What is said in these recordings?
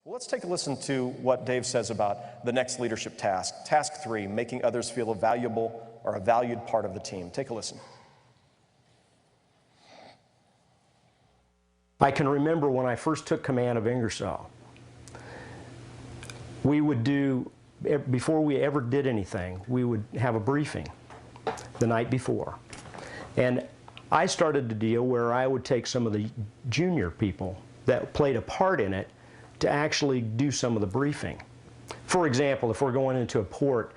Well, let's take a listen to what Dave says about the next leadership task. Task 3, making others feel a valuable or a valued part of the team. Take a listen. I can remember when I first took command of Ingersoll, we would do, before we ever did anything, we would have a briefing the night before. And I started the deal where I would take some of the junior people that played a part in it to actually do some of the briefing. For example, if we're going into a port,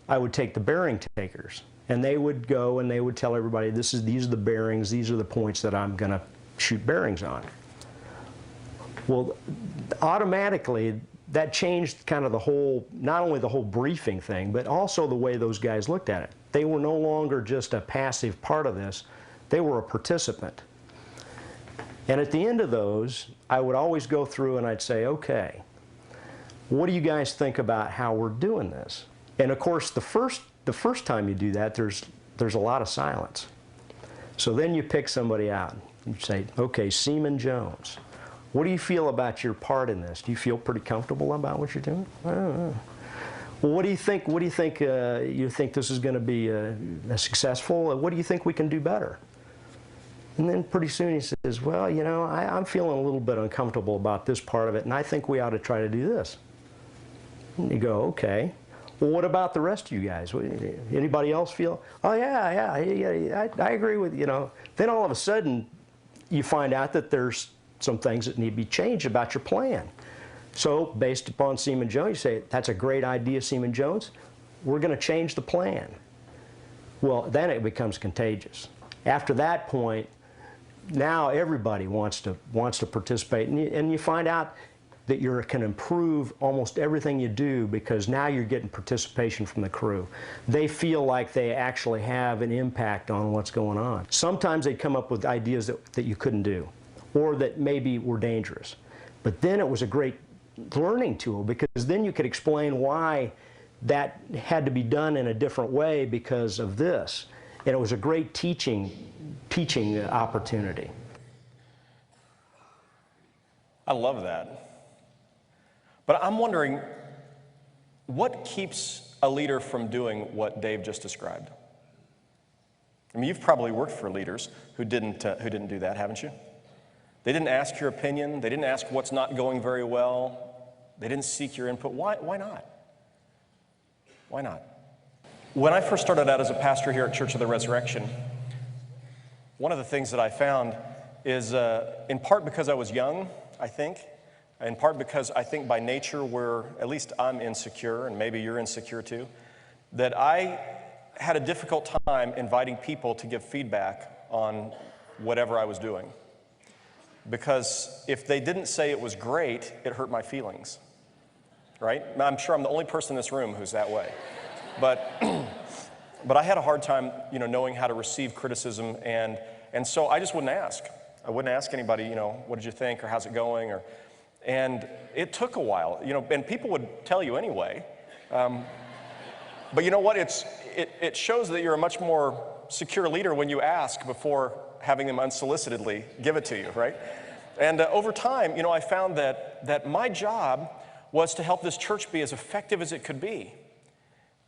I would take the bearing takers, and they would go and they would tell everybody, these are the bearings, these are the points that I'm going to shoot bearings on. Well, automatically, that changed kind of the whole, not only the whole briefing thing, but also the way those guys looked at it. They were no longer just a passive part of this, they were a participant. And at the end of those, I would always go through and I'd say, okay, what do you guys think about how we're doing this? And of course, the first time you do that, there's a lot of silence. So then you pick somebody out. You say, okay, Seaman Jones, what do you feel about your part in this? Do you feel pretty comfortable about what you're doing? I don't know. Well, what do you think? What do you think? You think this is going to be successful? What do you think we can do better? And then pretty soon he says, well, you know, I'm feeling a little bit uncomfortable about this part of it, and I think we ought to try to do this. And you go, okay. Well, what about the rest of you guys? Anybody else feel, oh, yeah, I agree with, you know. Then all of a sudden, you find out that there's some things that need to be changed about your plan. So based upon Seaman Jones, you say, that's a great idea, Seaman Jones. We're going to change the plan. Well, then it becomes contagious. After that point, now everybody wants to participate, and you find out that you can improve almost everything you do because now you're getting participation from the crew. They feel like they actually have an impact on what's going on. Sometimes they come up with ideas that you couldn't do, or that maybe were dangerous. But then it was a great learning tool because then you could explain why that had to be done in a different way because of this. And it was a great teaching opportunity. I love that. But I'm wondering, what keeps a leader from doing what Dave just described? I mean, you've probably worked for leaders who didn't do that, haven't you? They didn't ask your opinion. They didn't ask what's not going very well. They didn't seek your input. Why not? Why not? When I first started out as a pastor here at Church of the Resurrection, one of the things that I found is, in part because I was young, I think, in part because I think by nature at least I'm insecure, and maybe you're insecure too, that I had a difficult time inviting people to give feedback on whatever I was doing. Because if they didn't say it was great, it hurt my feelings, right? I'm sure I'm the only person in this room who's that way. But I had a hard time, knowing how to receive criticism, and so I just wouldn't ask. I wouldn't ask anybody, what did you think, or how's it going, and it took a while, and people would tell you anyway. But you know what? It shows that you're a much more secure leader when you ask before having them unsolicitedly give it to you, right? And over time, I found that my job was to help this church be as effective as it could be.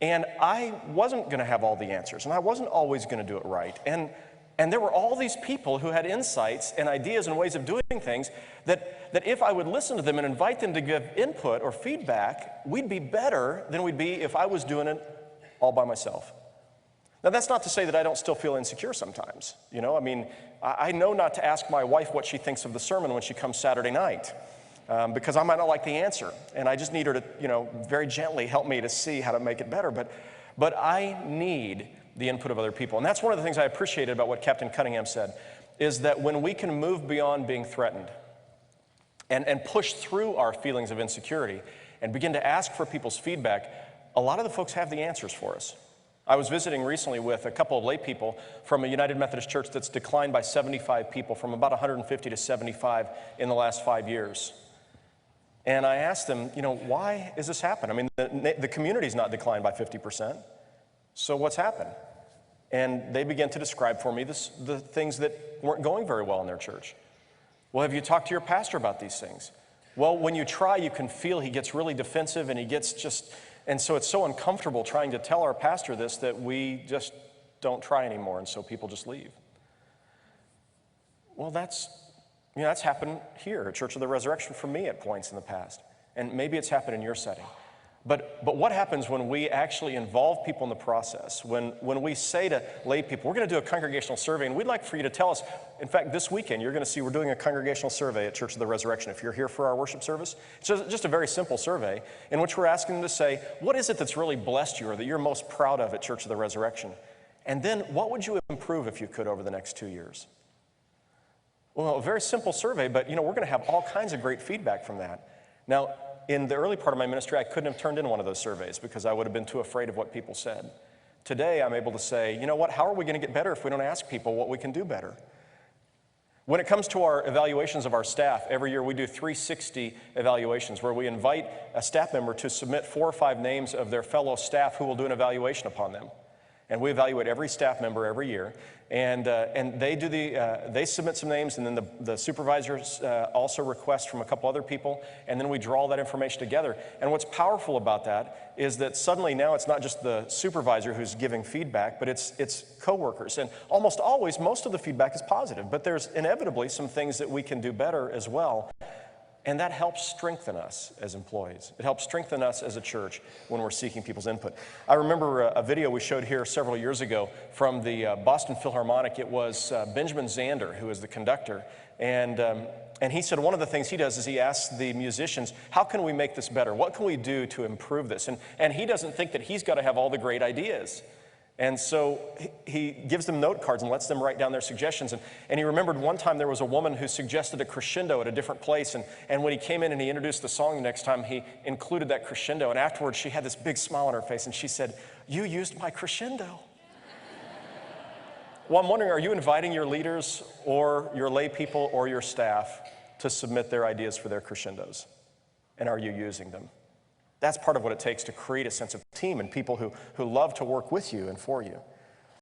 And I wasn't going to have all the answers, and I wasn't always going to do it right. And there were all these people who had insights and ideas and ways of doing things that if I would listen to them and invite them to give input or feedback, we'd be better than we'd be if I was doing it all by myself. Now, that's not to say that I don't still feel insecure sometimes. I mean, I know not to ask my wife what she thinks of the sermon when she comes Saturday night. Because I might not like the answer, and I just need her to, very gently help me to see how to make it better. But I need the input of other people, and that's one of the things I appreciated about what Captain Cunningham said, is that when we can move beyond being threatened and push through our feelings of insecurity and begin to ask for people's feedback, a lot of the folks have the answers for us. I was visiting recently with a couple of lay people from a United Methodist Church that's declined by 75 people, from about 150 to 75 in the last 5 years. And I asked them, why is this happening? I mean, the community's not declined by 50%. So what's happened? And they began to describe for me the things that weren't going very well in their church. Well, have you talked to your pastor about these things? Well, when you try, you can feel he gets really defensive and he gets just, and so it's so uncomfortable trying to tell our pastor this that we just don't try anymore, and so people just leave. Well, that's happened here at Church of the Resurrection for me at points in the past, and maybe it's happened in your setting. But what happens when we actually involve people in the process? When we say to lay people, we're going to do a congregational survey, and we'd like for you to tell us, in fact, this weekend, you're going to see we're doing a congregational survey at Church of the Resurrection. If you're here for our worship service, it's just a very simple survey in which we're asking them to say, what is it that's really blessed you or that you're most proud of at Church of the Resurrection? And then what would you improve if you could over the next 2 years? Well, a very simple survey, but we're going to have all kinds of great feedback from that. Now, in the early part of my ministry, I couldn't have turned in one of those surveys because I would have been too afraid of what people said. Today, I'm able to say, you know what, how are we going to get better if we don't ask people what we can do better? When it comes to our evaluations of our staff, every year we do 360 evaluations where we invite a staff member to submit 4 or 5 names of their fellow staff who will do an evaluation upon them. And we evaluate every staff member every year, and they submit some names, and then the supervisors also request from a couple other people, and then we draw all that information together. And what's powerful about that is that suddenly now it's not just the supervisor who's giving feedback, but it's coworkers. And almost always, most of the feedback is positive, but there's inevitably some things that we can do better as well. And that helps strengthen us as employees. It helps strengthen us as a church when we're seeking people's input. I remember a video we showed here several years ago from the Boston Philharmonic. It was Benjamin Zander, who is the conductor. And he said one of the things he does is he asks the musicians, how can we make this better? What can we do to improve this? And he doesn't think that he's got to have all the great ideas. And so he gives them note cards and lets them write down their suggestions. And he remembered one time there was a woman who suggested a crescendo at a different place. And when he came in and he introduced the song the next time, he included that crescendo. And afterwards, she had this big smile on her face. And she said, you used my crescendo. Well, I'm wondering, are you inviting your leaders or your lay people or your staff to submit their ideas for their crescendos? And are you using them? That's part of what it takes to create a sense of team and people who love to work with you and for you.